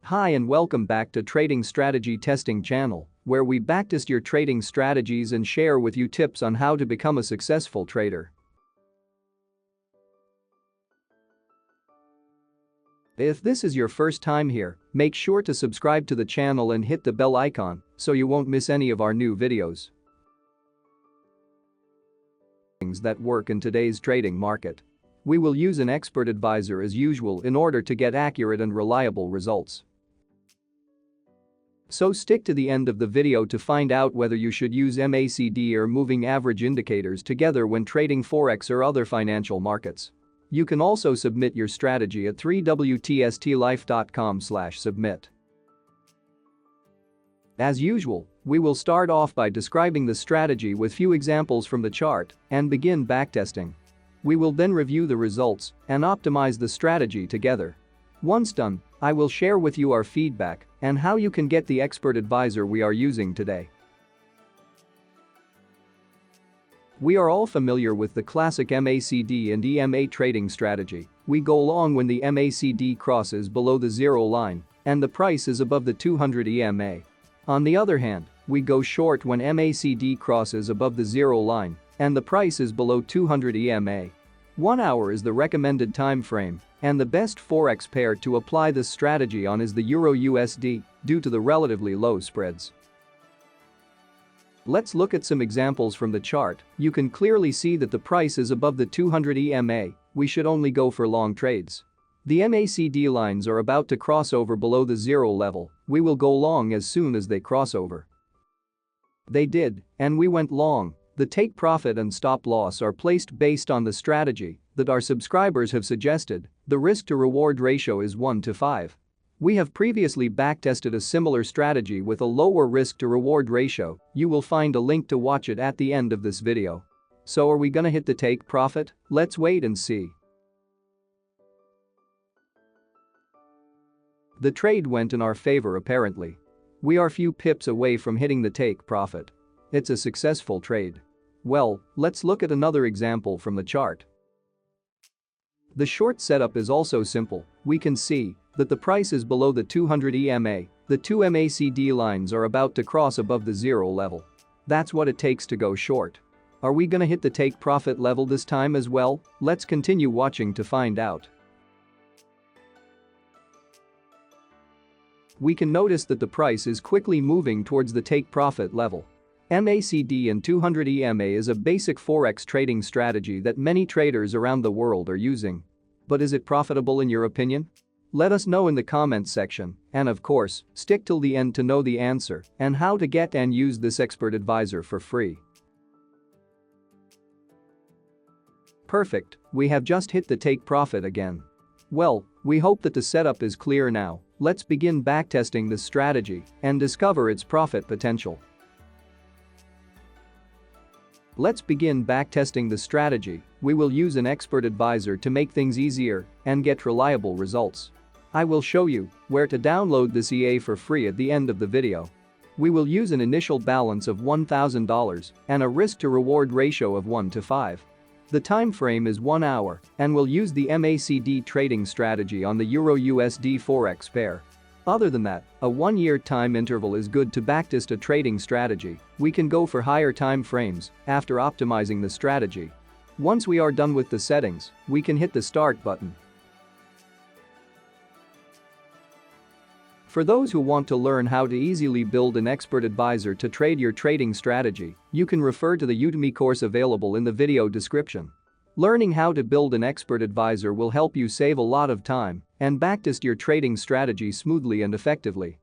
Hi and welcome back to Trading Strategy Testing channel, where we backtest your trading strategies and share with you tips on how to become a successful trader. If this is your first time here, make sure to subscribe to the channel and hit the bell icon so you won't miss any of our new videos. Things that work in today's trading market. We will use an expert advisor as usual in order to get accurate and reliable results. So stick to the end of the video to find out whether you should use MACD or moving average indicators together when trading Forex or other financial markets. You can also submit your strategy at 3wtstlife.com/submit. As usual, we will start off by describing the strategy with few examples from the chart and begin backtesting. We will then review the results and optimize the strategy together. Once done, I will share with you our feedback and how you can get the expert advisor we are using today. We are all familiar with the classic MACD and EMA trading strategy. We go long when the MACD crosses below the zero line and the price is above the 200 EMA. On the other hand, we go short when MACD crosses above the zero line and the price is below 200 EMA. 1 hour is the recommended time frame, and the best Forex pair to apply this strategy on is the Euro-USD due to the relatively low spreads. Let's look at some examples from the chart. You can clearly see that the price is above the 200 EMA. We should only go for long trades. The MACD lines are about to cross over below the zero level. We will go long as soon as they cross over. They did, and we went long. The take profit and stop loss are placed based on the strategy that our subscribers have suggested. The risk to reward ratio is 1:5. We have previously backtested a similar strategy with a lower risk to reward ratio. You will find a link to watch it at the end of this video. So are we gonna hit the take profit? Let's wait and see. The trade went in our favor apparently. We are few pips away from hitting the take profit. It's a successful trade. Well, let's look at another example from the chart. The short setup is also simple. We can see that the price is below the 200 EMA. The two MACD lines are about to cross above the zero level. That's what it takes to go short. Are we gonna hit the take profit level this time as well? Let's continue watching to find out. We can notice that the price is quickly moving towards the take profit level. MACD and 200 EMA is a basic Forex trading strategy that many traders around the world are using. But is it profitable in your opinion? Let us know in the comments section, and of course, stick till the end to know the answer and how to get and use this expert advisor for free. Perfect, we have just hit the take profit again. Well, we hope that the setup is clear now. Let's begin backtesting this strategy and discover its profit potential. Let's begin backtesting the strategy. We will use an expert advisor to make things easier and get reliable results. I will show you where to download this EA for free at the end of the video. We will use an initial balance of $1,000 and a risk to reward ratio of 1:5. The time frame is 1 hour and we'll use the MACD trading strategy on the Euro-USD Forex pair. Other than that, a 1-year time interval is good to backtest a trading strategy. We can go for higher time frames after optimizing the strategy. Once we are done with the settings, we can hit the start button. For those who want to learn how to easily build an expert advisor to trade your trading strategy, you can refer to the Udemy course available in the video description. Learning how to build an expert advisor will help you save a lot of time and backtest your trading strategy smoothly and effectively.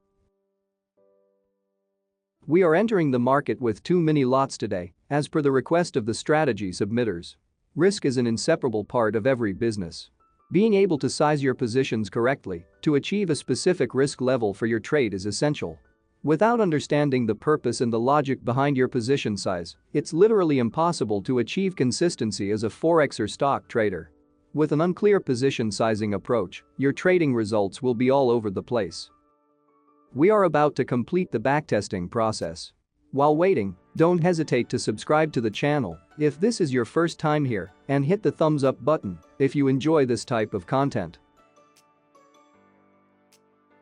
We are entering the market with two mini lots today, as per the request of the strategy submitters. Risk is an inseparable part of every business. Being able to size your positions correctly to achieve a specific risk level for your trade is essential. Without understanding the purpose and the logic behind your position size, it's literally impossible to achieve consistency as a Forex or stock trader. With an unclear position sizing approach, your trading results will be all over the place. We are about to complete the backtesting process. While waiting, don't hesitate to subscribe to the channel if this is your first time here and hit the thumbs up button if you enjoy this type of content.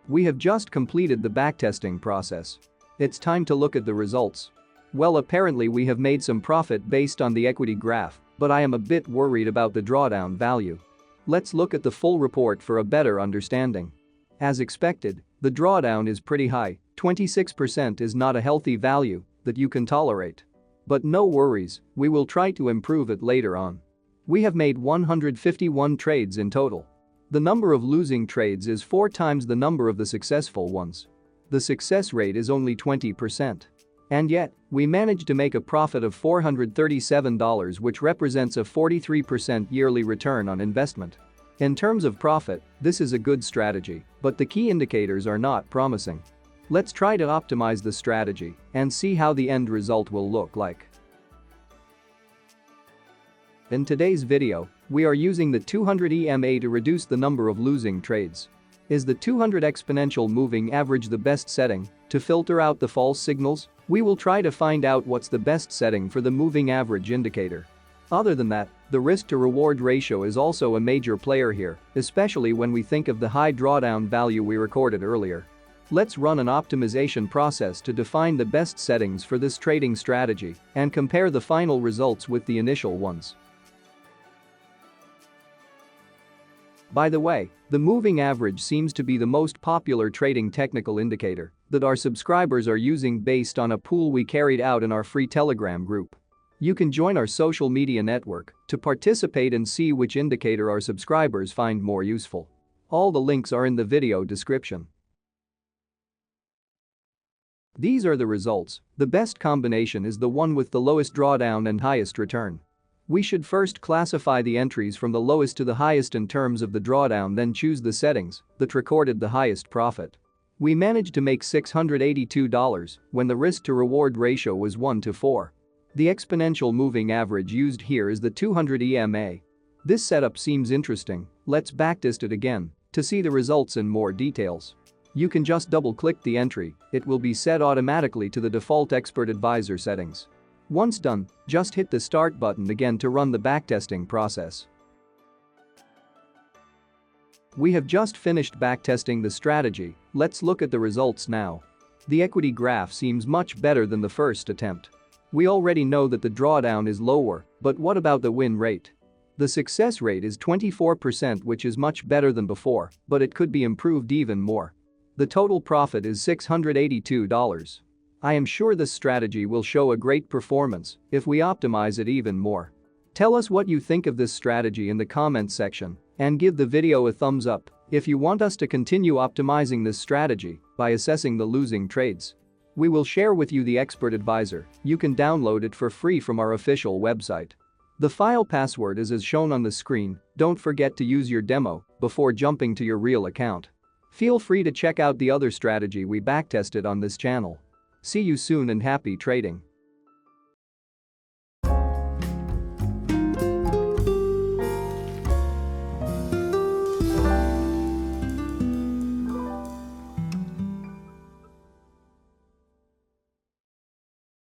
We have just completed the backtesting process. It's time to look at the results. Well, apparently we have made some profit based on the equity graph, but I am a bit worried about the drawdown value. Let's look at the full report for a better understanding. As expected, the drawdown is pretty high. 26% is not a healthy value that you can tolerate. But no worries, we will try to improve it later on. We have made 151 trades in total. The number of losing trades is 4 times the number of the successful ones. The success rate is only 20%. And yet, we managed to make a profit of $437, which represents a 43% yearly return on investment. In terms of profit, this is a good strategy, but the key indicators are not promising. Let's try to optimize the strategy and see how the end result will look like. In today's video, we are using the 200 EMA to reduce the number of losing trades. Is the 200 exponential moving average the best setting to filter out the false signals? We will try to find out what's the best setting for the moving average indicator. Other than that, the risk-to-reward ratio is also a major player here, especially when we think of the high drawdown value we recorded earlier. Let's run an optimization process to define the best settings for this trading strategy and compare the final results with the initial ones. By the way, the moving average seems to be the most popular trading technical indicator that our subscribers are using based on a poll we carried out in our free Telegram group. You can join our social media network to participate and see which indicator our subscribers find more useful. All the links are in the video description. These are the results. The best combination is the one with the lowest drawdown and highest return. We should first classify the entries from the lowest to the highest in terms of the drawdown, then choose the settings that recorded the highest profit. We managed to make $682 when the risk-to-reward ratio was 1:4. The exponential moving average used here is the 200 EMA. This setup seems interesting. Let's backtest it again to see the results in more details. You can just double-click the entry, it will be set automatically to the default expert advisor settings. Once done, just hit the start button again to run the backtesting process. We have just finished backtesting the strategy. Let's look at the results now. The equity graph seems much better than the first attempt. We already know that the drawdown is lower, but what about the win rate? The success rate is 24%, which is much better than before, but it could be improved even more. The total profit is $682. I am sure this strategy will show a great performance if we optimize it even more. Tell us what you think of this strategy in the comments section and give the video a thumbs up if you want us to continue optimizing this strategy by assessing the losing trades. We will share with you the expert advisor. You can download it for free from our official website. The file password is as shown on the screen. Don't forget to use your demo before jumping to your real account. Feel free to check out the other strategy we backtested on this channel. See you soon and happy trading.